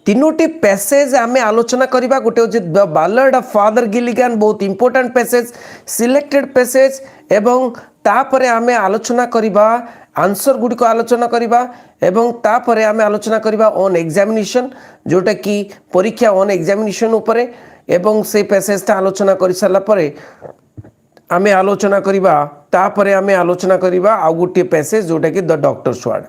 तीनोटी passage आमे आलोचना करिबा। गोटे होछि the ballad of father Gilligan, बहुत इंपोर्टेंट पैसेज, सिलेक्टेड पैसेज, एवं तापरे आमे आलोचना करिबा आंसर गुडी को आलोचना करिबा, एवं तापरे आमे आलोचना करिबा ऑन एग्जामिनेशन, जोटा कि परीक्षा ऑन एग्जामिनेशन उपरे, एवं से पैसेज ता आलोचना करि साला परे आमे आलोचना करिबा, तापरे आमे आलोचना करिबा आ गुटी पैसेज जोटा कि द डॉक्टर्स वर्ड।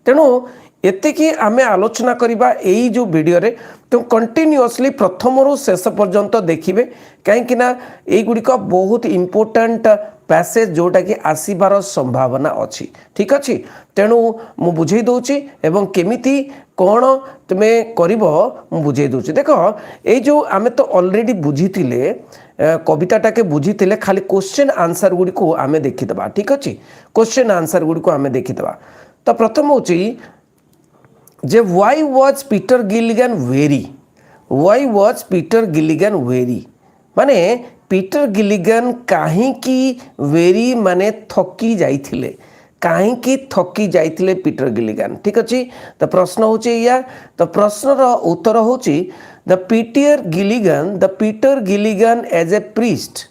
तेणु एते कि आमे आलोचना करिबा एई जो वीडियो रे, तो कंटिन्यूअसली प्रथम रु शेष पर्यंत देखिबे, कहीं ना एई गुडी को बहुत इंपोर्टेंट पैसेज जोटा कि आसीबार संभावना अच्छी। ठीक अच्छी, तेणु मु बुझे दउची एवं केमिति कौन तुमे करिवो मु बुझे दउची। देखो ए जो आमे तो ऑलरेडी बुझीतिले कविताटा के बुझीतिले, खाली क्वेश्चन आंसर गुडी को आमे देखिदबा। ठीक अच्छी, क्वेश्चन आंसर गुडी को आमे देखिदबा। तो प्रथम होची जे why was Peter Gilligan weary, why was Peter Gilligan weary माने पीटर गिलिगन काहे की वेरी माने थकी जाइथिले, काहे की थकी जाइथिले पीटर गिलिगन। ठीक अछि, तो प्रश्न होची या, तो प्रश्न रो उत्तर होची the Peter Gilligan as a priest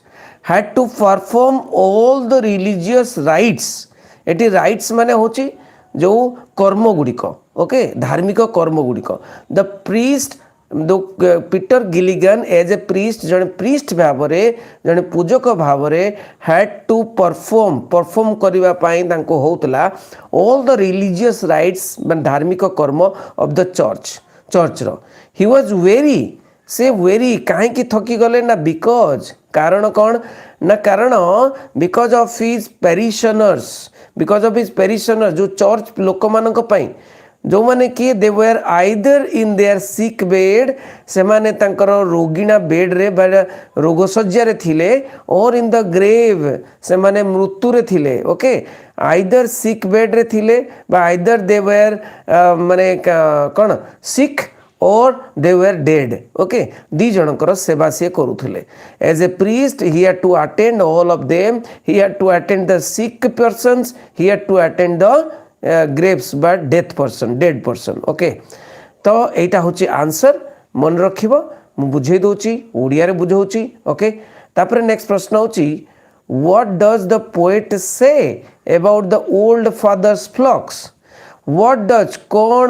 had to perform all the religious rites. एटी राइट्स माने होची जो कर्म गुड़िक, ओके, धार्मिक कर्म गुड़िक। The priest Peter Gilligan as a priest, जड़े प्रीस्ट भाव जड़े पूजक भाव हैड टू परफॉर्म करने तांको होतला ऑल द रिलीजियस राइट्स, धार्मिक कर्म ऑफ द चर्च रो। ही वाज वेरी, से वेरी कहीं थकी गले ना, बिकॉज कारण कौन ना, कारण because of his parishioners, because of his parishioner जो चर्च लोक मानक पई, जो माने कि they were either in their sick bed, से माने तांकर रोगिणा बेड रे बा रोग सज्जा रे थिले, और इन द ग्रेव से माने मृत्यु रे थिले। ओके, आइदर सिक बेड रे थिले बा आइदर दे वेर माने कौन सिक और दे वेर डेड। ओके, दी जनकर सेवा से करुले। As a priest he had to attend all of them, he had to attend the sick persons, he had to attend the graves बा dead person. Okay, तो एटा होची आंसर, मन रखिबो, मु बुझे दोची, ओडिया रे बुझौची। ओके, तापर नेक्स्ट प्रश्न होची what does the poet say about the old father's flocks. What does कौन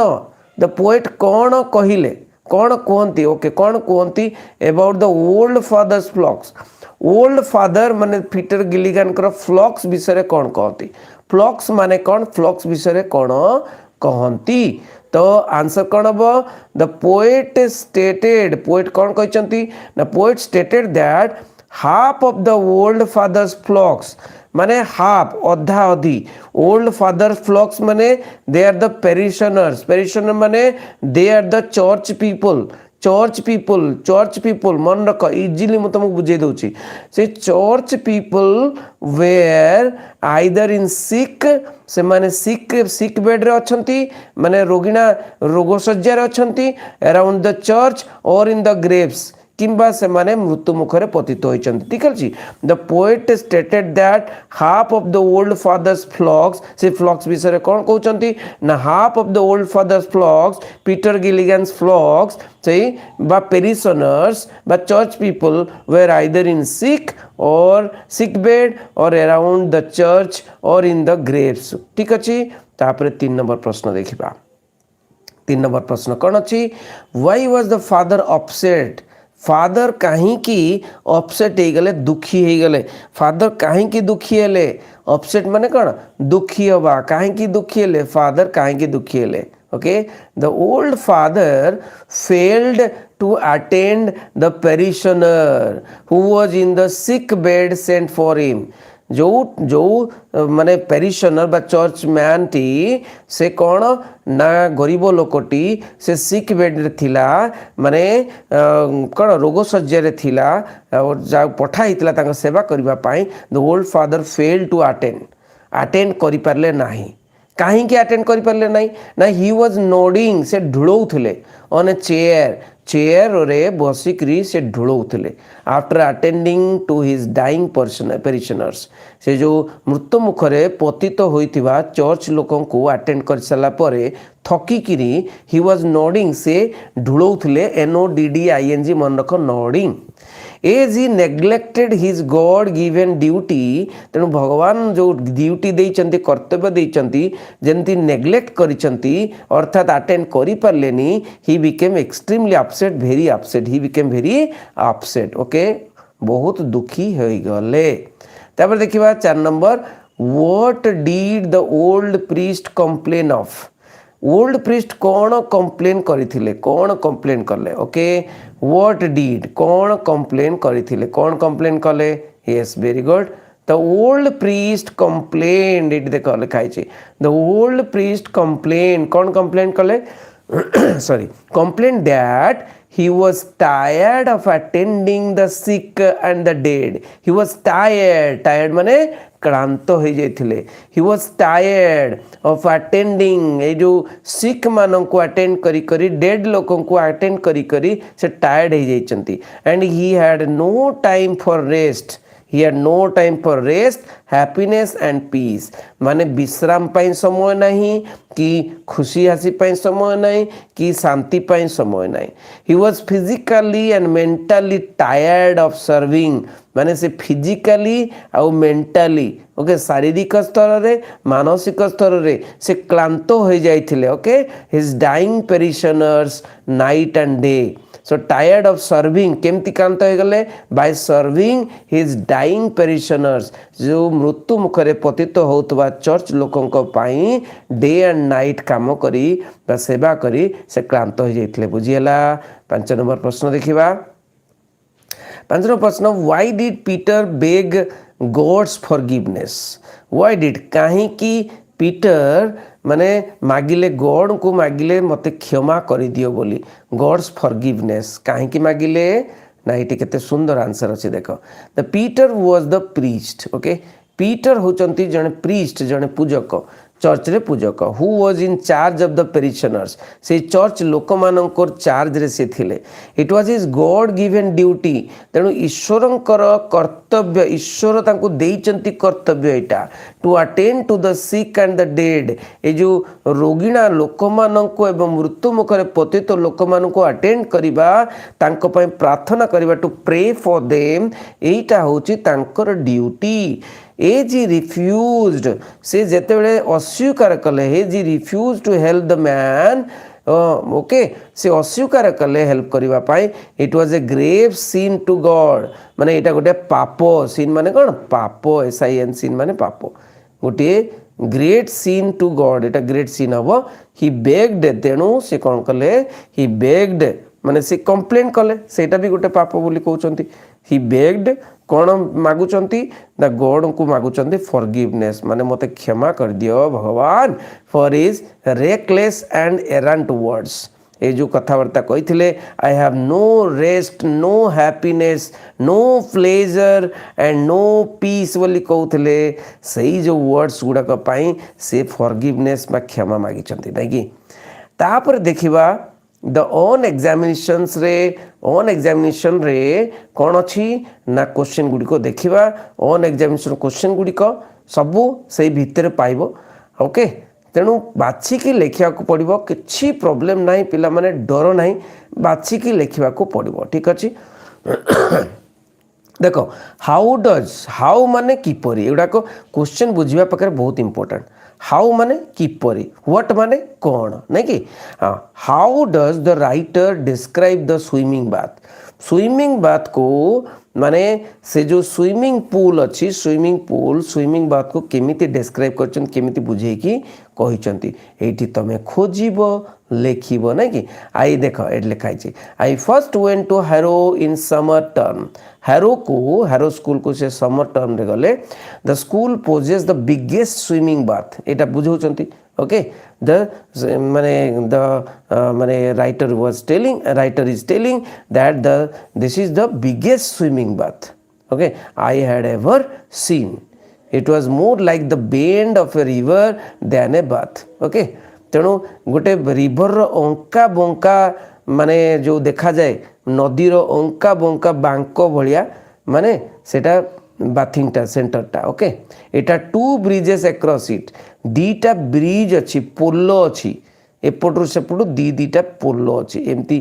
द पोएट कौन कहिले, कौन कहती, ओके, कौन कहती about the old father's flocks. Old father माने पीटर गिलिगन कर फ्लॉक्स विषय कौन कहती, फ्लॉक्स माने कौन, फ्लॉक्स विषय कौन कहती। तो आंसर कौन हम, द पोएट स्टेटेड, पोएट कौन कहते ना, poet stated that half of the old father's flocks माने हाफ अधा अधी, ओल्ड फादर फ्लॉक्स माने they are the parishioners, parishioner माने they are the church people, church people मन रख, इजिली मुझे तुमको बुझे दूची। से church people were either in sick, से माने सिक बेड रे अछंती, माने रोगिणा रोग सज्जा रे अछंती around the church or in the Graves, किंबा से माने मृत्यु मुखरे पतित होइचंती। ठीक अछि, the poet stated that half of the old father's flocks, से फ्लॉक्स विषय कौन कहउचंती ना, half of the old father's flocks, Peter Gilligan's flocks से बा पेरिशनर्स बा church people were either in sick or sick bed or around the church or in the Graves. ठीक अछि, तापर 3 नंबर प्रश्न देखिबा। 3 नंबर प्रश्न कौन अछि, why was the father upset, father कहीं की अपसेट हो गले, दुखी हो गले, फादर कहीं की दुखी हेले, अपसेट माने कौन दुखी हवा, कहीं की दुखी हेले, फादर कहीं की दुखी हेले। Okay, the old father failed to attend the parishioner who was in the sick bed sent for him. जो जो माने पेरिशनर बा चर्च मैन टी से कौन ना गरीब लोकटी से सिक बेड रे थिला, माने कौन रोग सज्जा रे थिला और जा पठा हितला तांका सेवा करिबा पाई। The old father fail to attend करि पारले नाही। काहे के अटेंड करि पारले नाही ना, ही वाज नोडिंग, से ढुलौथले ऑन ए चेयर, चेयर रे बसिक्री से ढुलौले after attending to his dying parishioners से जो मृत्यु मुखरे पतित होइतिबा चर्च लोकन को अटेंड कर सारा पर थकिकी ही वाज नॉडिंग से ढुलौले NODDING मन रख nodding as he neglected his God given duty तेणु भगवान जो ड्यूटी देइचंती कर्तव्य देइचंती जेंती नेग्लेक्ट करिचंती अर्थात अटेंड करि पारलेनी he became extremely upset very upset he became very upset okay बहुत दुखी हो गले तापर देखिबा 4 number what did the old priest complain of old priest कौन कंप्लेन करथिले कौन कंप्लेन कले ओके व्हाट डिड कौन कंप्लेन करथिले कौन कंप्लेन कले yes very good the old priest complain it देखो लिखा है द ओल्ड प्रीस्ट कंप्लेन कौन कंप्लेन कले sorry complained that he was tired of attending the sick and the dead he was tired माने क्लांत हो जाइथिले he was tired of attending ए जो सिक मानन को अटेंड करी करी डेड लोकन को अटेंड करी करी से टायर्ड हो जाइचंती and he had no time for rest he had no time for rest happiness and peace माने विश्राम पाई समय नहीं कि खुशी हसी पाई समय नहीं कि शांति पाई समय नहीं he was physically and mentally tired of serving माने से फिजिकली और मेंटली ओके शारीरिक स्तर रे मानसिक स्तर रे से क्लांत हो जाइथिले okay his dying parishioners night and day so tired of serving केमती क्लांत हो गले by serving his dying parishioners जो मृत्यु मुखरे पतित होतबा चर्च लोकन को पाई डे एंड नाइट काम करी बा सेवा करी से क्लांत हो जाइथिले बुझियला 5 नंबर प्रश्न देखिबा 5 नंबर प्रश्न why did Peter beg God's forgiveness why did काहे कि पीटर माने मागिले गॉड को मागिले मते क्षमा करि दियो बोली गॉड्स फॉरगिवनेस काहे कि मागिले ना ये केते सुंदर आंसर अच्छे देख the Peter was the priest okay Peter होचंती जने प्रीस्ट जने पूजक चर्च रे पूजक who was in charge of the parishioners से चर्च लोक मानकर चार्ज रे से थिले it was his God given duty तेणु ईश्वरंकर कर्तव्य ईश्वर तांको देइचंती कर्तव्य एटा to attend to the sick and the dead ए जो रोगिणा लोक माननको एवं मृत्यु मुखरे पतित लोक मानको अटेंड करिबा तांको पय प्रार्थना करिबा टू प्रे फॉर देम एटा होची तांकर ड्यूटी एज ही रिफ्यूज्ड से जेते बेले अस्वीकार कले as he refuse to help the man okay से अस्वीकार कले हेल्प करिबा पाई it was a grave sin to God माने एटा गोटे पाप सिन माने कोन पाप SIN सिन माने पाप गोटे great sin to God Etah great सिन हबो ही बेग्ड तेणु से कोन कले ही बेग्ड माने से कंप्लेन कले सेटा भी गोटे पाप बोली कहउचंती ही बेग्ड कौन मागुचंती द गॉड को मागुचंती फॉरगिवनेस माने मते क्षमा कर दियो भगवान for his reckless and errant words ए जो कथावार्ता कही I have no rest no happiness no pleasure and no peace बोली कहते सही जो वर्ड्स गुड़ाक से फॉरगिवनेस बा क्षमा मागिचंती नहीं कि तापर देखिबा द ऑन एग्जामिनेशंस रे कौन अच्छी ना क्वेश्चन गुड़िक देखा ऑन एग्जामिनेशन क्वेश्चन गुड़िक सबू से भितर पाइब ओके तेणु बाछिकी लिखा पड़ो कि प्रोब्लेम ना पिला माने डर ना बाछिकी लिखा पड़ो ठीक अच्छे देख हाउ माने किपरि एगुड़ाक क्वेश्चन बुझा पाखे बहुत इंपोर्टेंट हाउ माने किपरि व्हाट माने कौन नहीं कि हाँ how does the writer describe the swimming bath को माने से जो स्विमिंग पूल अच्छी स्विमिंग बाथ को केमिति डिस्क्राइब करछन केमिति बुझेकी कहिचंती एठी तमे खोजिब लेखिब नहीं कि आई देख एट लिखाई I first went to Harrow in summer term Harrow school को से समर टर्म रे गले the school possesses the biggest swimming bath एटा बुझौचंती ओके द माने writer is telling that this is the biggest swimming bath okay I had ever seen it was more like the bend of a river than a bath okay तेणु गोटे river अंका बंका माने जो देखा जाए नदीर अंका बंका बांक भलिया माने सेटा बाथिंगटा सेंटरटा okay Etah 2 bridges across it दीटा bridge अच्छी पोलो अच्छी एपटू सेपटू दीटा पोलो अच्छी एमती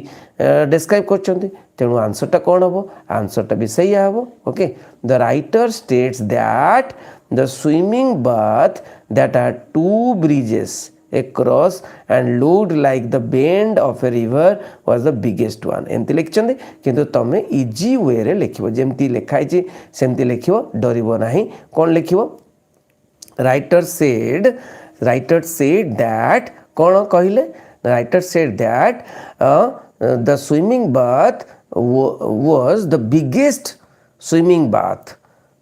डिस्क्राइब कर तेणु आंसरटा कौन हम आंसरटा भी सही हम okay the writer states that the swimming bath that are 2 bridges across and looked like the bend of a river was the biggest one एमती लिखिं किंतु तुम इजी वे रे लिखिबो जेमती लिखाई सेमती लिखिबो डरिबो नाही कौन लिखिबो राइटर सेड दैट कौन कहले writer said that the swimming bath was the biggest swimming bath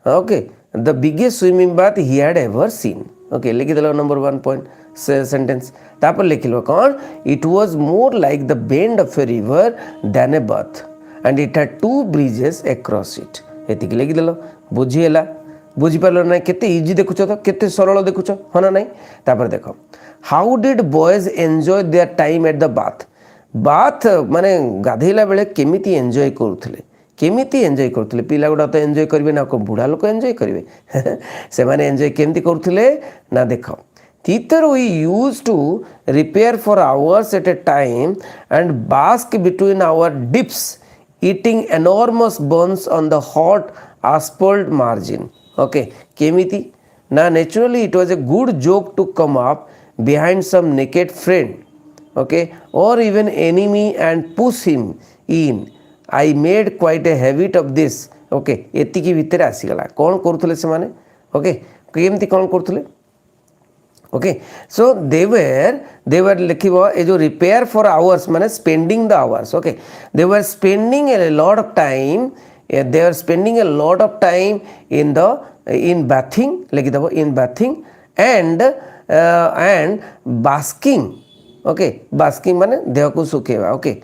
okay the biggest swimming bath he had ever seen okay लिखि देलो नंबर 1 पॉइंट सेंटेंस तापर लिखिलो कौन it was more like the bend of a river than a bath and it had 2 bridges across it एतिक लिखि देलो बुझिएला बुझि पारलो ना केते easy देखुछ तो केते सरल देखुछ हना नाही तापर देखो how did boys enjoy there time at the bath माने गाधेला बेले केमिति एन्जॉय करूथले केमिति एन्जॉय करूथले पिला गुडा तो एन्जॉय करबे ना को बुढ़ा लोक एन्जॉय करबे से माने एन्जॉय केमिति करूथले ना देखो Thither we used to repair for hours at a time and bask between our dips, eating enormous buns on the hot asphalt margin. Okay, Kemiti. Now, naturally, it was a good joke to come up behind some naked friend, okay, or even enemy and push him in. I made quite a habit of this. Okay, एतिकी भितर आसीगला कौन करूथले से माने okay केमती कौन करूथले okay so they were लिखिबो ए जो repair for hours माने spending the hours okay they were spending a lot of time in bathing लिखि देबो in bathing and basking okay basking माने देह को सुखेवा okay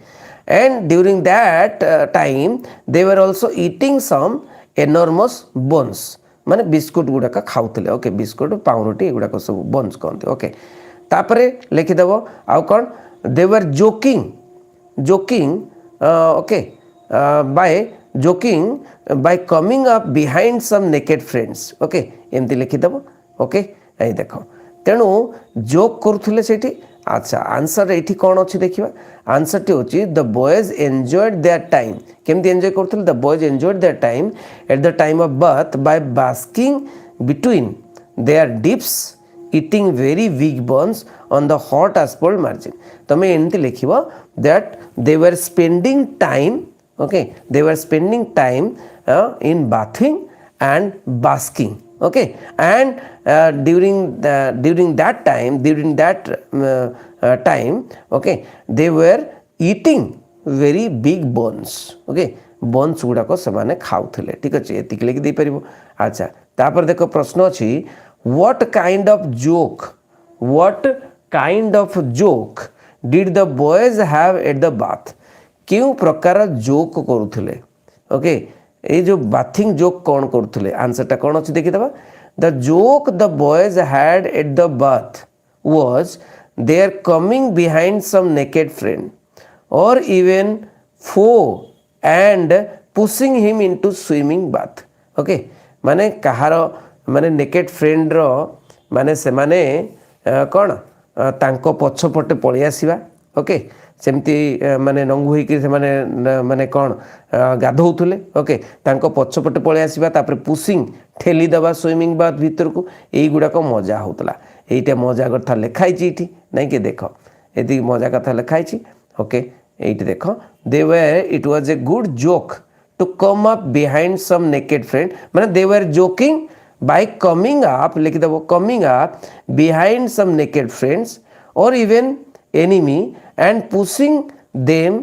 and during that time they were also eating some enormous buns माने बिस्कुट गुड़ाक खाऊले okay बिस्कुट पाउरुटी गुड़ाक सब बंस कहते ओके तापरे लिखिदेव आउ कौन they were joking okay by coming up behind some naked friends okay एमती लिखिदेव ओके ये देख तेणु जोक करुले से अच्छा आंसर ये कौन अच्छी देखा आंसर टी होची the boys enjoyed their time केमती एंजॉय करथुले the boys enjoyed their time at the time of bath by basking between their dips eating very big buns on the hot asphalt margin तमे एमती लिखिबो that they were spending time okay they were spending time in bathing and basking okay and during that time okay they were eating very big buns okay buns गुड़ाक से माने खाऊले ठीक अच्छे एतिक लिखि दे परिबो अच्छा तापर देखो प्रश्न अछि what kind of joke did the boys have at the bath क्यों प्रकार जोक करूथले ओके ये जो बाथिंग जोक कौन करुले आंसरटा कौन अच्छी देखीदे the joke the boys had at the bath was they are coming behind some naked friend or even foe and pushing him into swimming bath okay माने कहार माने नेकेड फ्रेंड रो माने से माने कौन तांको पछपटे पळि आसीबा ओके सेमती माने नंगु होइकि से माने कौन गाधौले ओके तांको पछपटे पळि आसीबा तापर पुशिंग ठेली दबा स्विमिंग बाथ भीतर को एई गुडा को मजा होतला एइटा मजा कथा लिखाई छि इठी नै के देखो एदी मजा कथा लिखाई छि ओके एइटी देखो they were it was a good joke to come up behind some naked friend माने they were joking by coming up लिखि देबो coming up behind some naked friends or even enemy and pushing them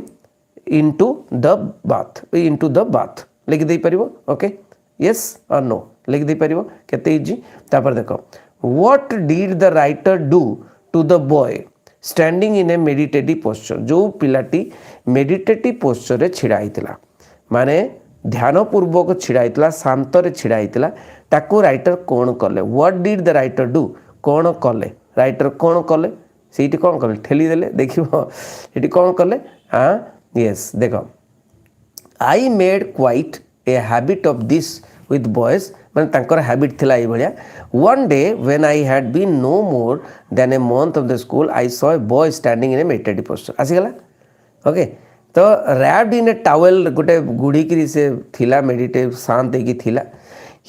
into the bath लिख दे परिबो okay yes or no लिख दे परिबो केते easy तापर देखो what did the writer do to the boy standing in a meditative posture जो पिलाटी meditative posture रे छिड़ा हितला माने ध्यान पूर्वक छिड़ा हितला शांत रे छिड़ा हितला ताको राइटर कोन करले what did the writer do कोन करले राइटर कोन करले ସେଇଠି କ'ଣ କଲେ ଠେଲିଦେଲେ ଦେଖିବ ଏଠି କ'ଣ କଲେ ୟେସ୍ ଦେଖ I made quite a habit of this with boys ମାନେ ତାଙ୍କର habit ଥିଲା ଏଇଭଳିଆ one day when I had been no more than a month of the school I saw a boy standing in a meditative posture ଆସିଗଲା okay तो wrapped in a towel गोटे गुड़ीकी से थिला meditative शांत ହେଇକି ଥିଲା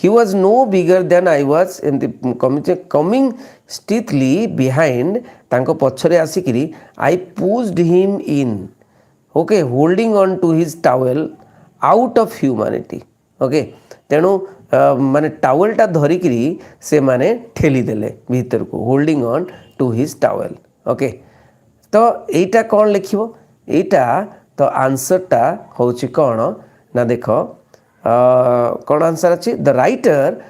he was no bigger than I was एमती coming stealthily behind ତାଙ୍କ ପଛରେ ଆସିକିରି I pushed him in okay holding on to his towel out of humanity okay तेणु माने टावेलटा धरिकी से माने ठेली देले भीतर को holding on to his towel okay तो एटा कौन लिखिबो एटा तो आंसरटा होची कौन ना देख कौन आंसर अच्छी द राइटर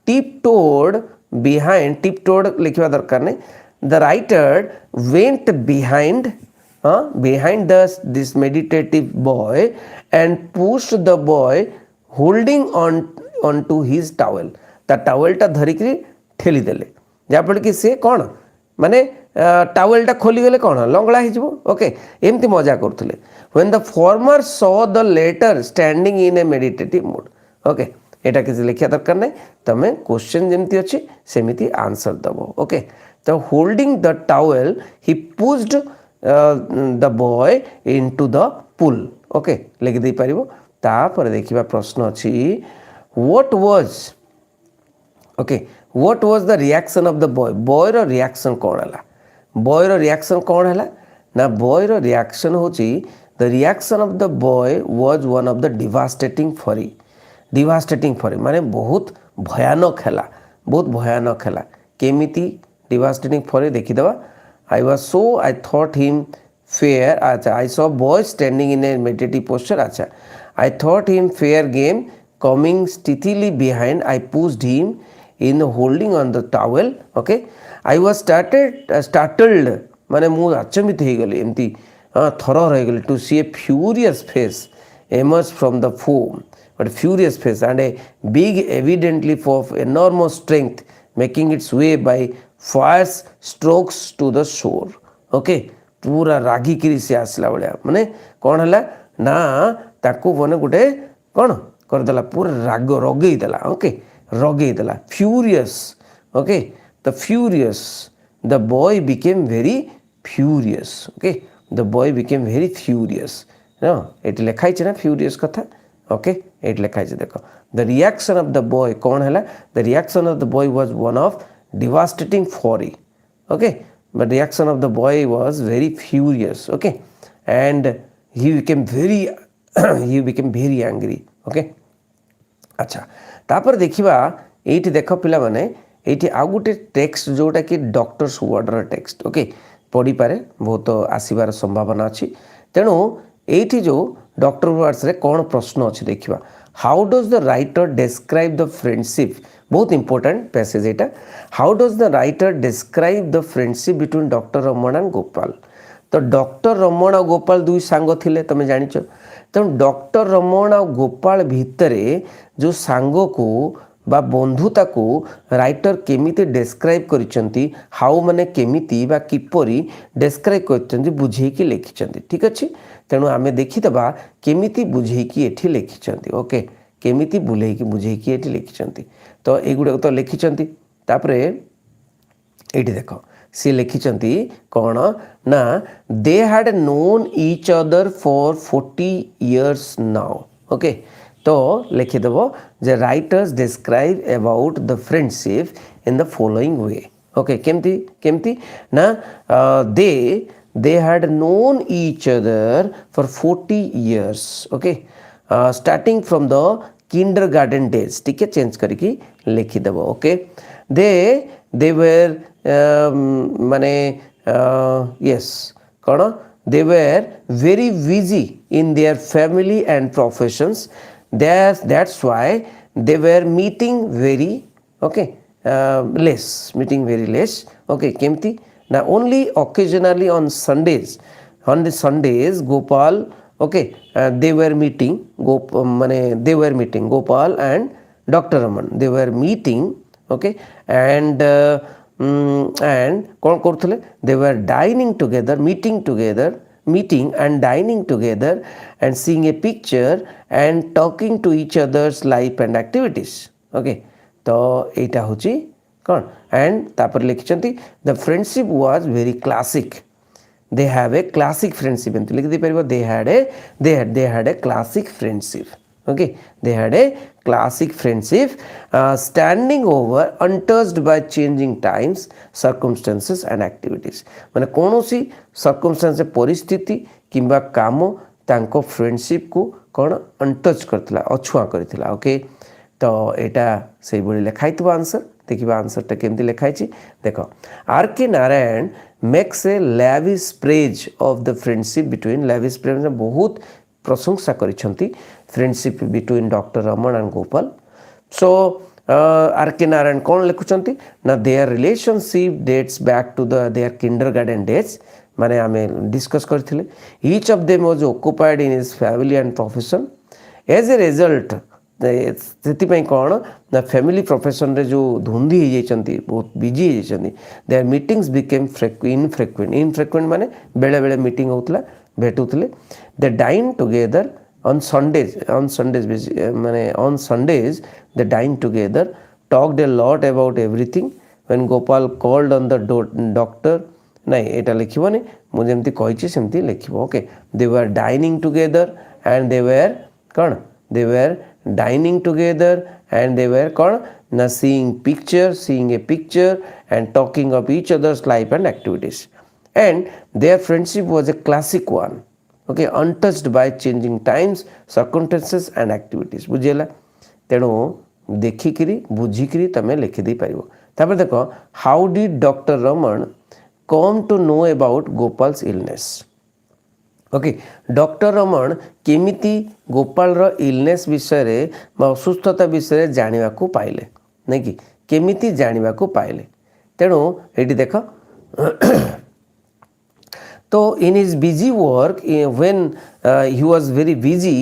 टिपटोड बिहाइंड टिपटोड लिखा दरकार नहीं the writer went behind behind this meditative boy and pushed the boy holding on to his towel ता towel टा धरिकी ठेली देले जाफल कि से कौन माने टावेल टा खोली गले कौन लंगड़ा हो ओके एमती मजा करथुले when the former saw the latter standing in a meditative mood okay एटा किसी लिखा दरकार नहीं तमे क्वेश्चन जेमती अच्छी सेमिति आंसर दबो ओके तो holding the towel he pushed the boy into the pool okay लिखि दे पारिबो तापर देखिबा प्रश्न अछि what was the reaction of the boy रो रिएक्शन कोन हला boy रो रिएक्शन कोन हला ना boy रो रिएक्शन होची the reaction of the boy was one of the devastating fury माने बहुत भयानक हला केमिति devastating fury देखि दबा I thought him fair अच्छा I saw boy standing in a meditative posture अच्छा I thought him fair game coming stealthily behind I pushed him in holding on the towel okay I was startled माने मु अचंबित हो गली एमती थरर हो गली to see a furious face emerge from the foam but furious face and a big evidently of enormous strength making its way by fierce strokes to the shore okay पूरा रागी किरी से आसला भाया माने कौन है ना ताकू बने गोटे कौन करदेला पूरा राग रगई देला ओके रगई देला furious okay the furious the boy became very furious okay the boy became very furious ये लिखाई ना फ्यूरियस कथा ओके ये लिखाई देख the reaction of the boy कौन है the reaction of the boy was one of devastating fury okay but reaction of the boy was very furious okay and he became very angry okay अच्छा तापर देखिबा एठी देखो पिला माने एठी आ गुटे टेक्स्ट जोटा कि डॉक्टर्स वर्डर टेक्स्ट ओके पढ़ी पारे बहुत आसीबार संभावना अछि तेणु एठी जो डॉक्टर वर्ड्स रे कोन प्रश्न अछि देखिबा how does the writer describe the friendship बहुत important passage Etah how does the writer describe the friendship between doctor Raman and Gopal तो डॉक्टर रमण और गोपाल दुई सांग थिले तमे जानिछ तो डॉक्टर रमण और गोपाल भितरे जो सांग को बा बंधुता को राइटर केमिति डिस्क्राइब करिसंती हाउ माने केमिति बा किपरि डिस्क्राइब करचंती बुझेकी लिखिसंती ठीक अछि तेणु आमे देखिदबा केमिति बुझेकी एठी लिखिसंती ओके केमिति बुझेकी एठी लिखिसंती तो एगुडा तो लिखिसंती तापरे एठी देखो सी लिखिसंती कोन ना they had known each other for 40 years now okay तो लिखिदेव जे writers describe about the friendship in the following way okay केमती ना they had known each other for 40 years okay starting from the kindergarten days ठीक है change करके लिखिदेव okay they were माने yes कौन they were very busy in their family and professions that's why they were meeting very okay less okay केमती now only occasionally on the Sundays Gopal okay they were meeting Gopal and Dr. Raman they were meeting okay and and କ'ଣ କରୁଥିଲେ they were dining together, meeting and dining together and seeing a picture and talking to each other's life and activities. Okay, तो एटा होची कौन and तापर लिखिचंती the friendship was very classic. They have a classic friendship एंत लिख दी परिबो they had a classic friendship. Okay, they had a classic friendship standing over untouched by changing times, circumstances and activities. माने कोनोसी circumstance परिस्थिति किंबा काम तांको friendship को कोन untouched करथिला अछुआ करथिला. Okay, तो एटा से बळी लेखाइतबो आंसर देखिबा आंसर टा केमति लेखाइछि देखो R K. Narayan makes a lavish praise of the friendship between lavish praise बहुत प्रशंसा करिसंती friendship between doctor Raman and Gopal. So R K. Narayan कौन लिखुचंती ना their relationship dates back to their kindergarten days माने आमे डिस्कस करथिले. Each of them was occupied in his family and profession. As a result से कौन ना फैमिली प्रोफेशन रे जो धुंधी हो जाती बहुत बिजी हो जाती देयर मीटिंग्स बिकेम इनफ्रेक्वेंट माने बेले बेले मीटिंग होतला भेटुतले. दे डाइन टुगेदर on Sundays माने on Sundays they dined together, talked a lot about everything. When Gopal called on the doctor नहीं एटा लिखिबो नहीं मु जेमति कहिछि सेमति लिखिबो. Okay, they were dining together and they were कौन they were dining together and they were कौन ना seeing a picture and talking of each other's life and activities, and their friendship was a classic one. Okay, untouched by changing times, circumstances and activities. बुझेला तेणु देखिकी बुझिकी तमें लिखिदे पार. तापर देख how did doctor Raman come to know about Gopal's illness. Okay, doctor Raman केमिति गोपाल रो illness विषय असुस्थता विषय जानिबा को पाइले नहीं कि केमिति जानिबा को पाइले. तेणु एटी देख तो in his busy work when he was very busy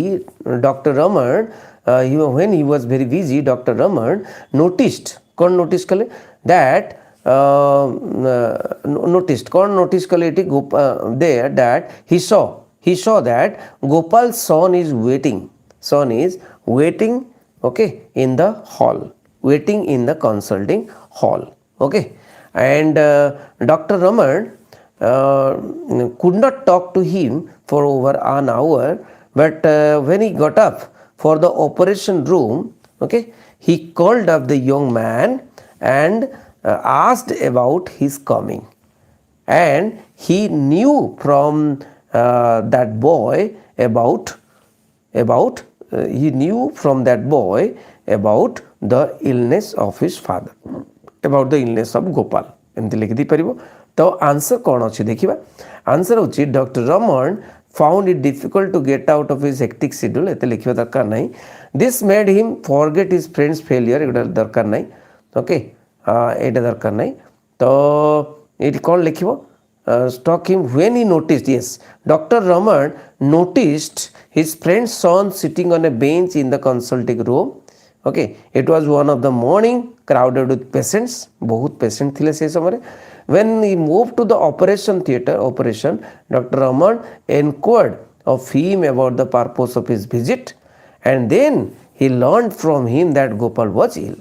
Dr. Raman when he was very busy Dr. Raman noticed कौन notice कले that notice कले इटी there that he saw that Gopal's son is waiting okay in the hall, waiting in the consulting hall. Okay, and Dr. Raman could not talk to him for over an hour, but when he got up for the operation room, okay, he called up the young man and asked about his coming, and he knew from that boy about the illness of his father, about the illness of Gopal. एमती लिखि दी परिबो. तो answer कौन अच्छी देखा answer होची doctor Raman found it difficult to get out of his hectic schedule एते लिखिबा दरकार नहीं. This made him forget his friend's failure एटा दरकार नहीं. ओके, एटा दरकार नहीं. तो ये कौन लिखिबो struck him when he noticed. Yes, doctor Raman noticed his friend's son sitting on a bench in the consulting room. Okay, it was one of the morning crowded with patients. बहुत पेशेंट थिले से समय. When he moved to the operation theatre, Dr. Raman inquired of him about the purpose of his visit, and then he learned from him that Gopal was ill.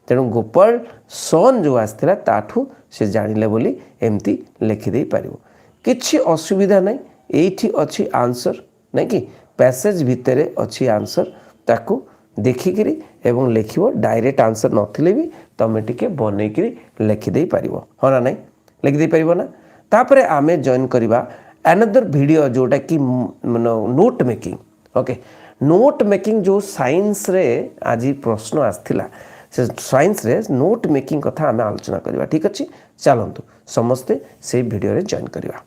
तेणु गोपाल सन जो आसला ताठू से जानिले बोली एमती लिखिदे पारिबो. किछि असुविधा नहीं, एठी अछि आंसर नहीं कि पैसेज भितरे अछि आंसर ताकू देखिकी एवं लिखिबो. डायरेक्ट आंसर नथिले भी तमे टिके बनैकरी लिखिदे पारिबो. हाँ ना नहीं लिखिदे पारिबो ना. तापरे आमे जॉइन करिबा अनदर वीडियो जोटा कि note making. Okay, note making जो साइंस रे आज प्रश्न आसथिला से साइंस रे नोट मेकिंग कथा आमे आलोचना करिबा. ठीक अछि, चलंतु समस्ते से वीडियो रे जॉइन करिबा.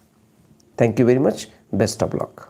Thank you very much. Best of luck.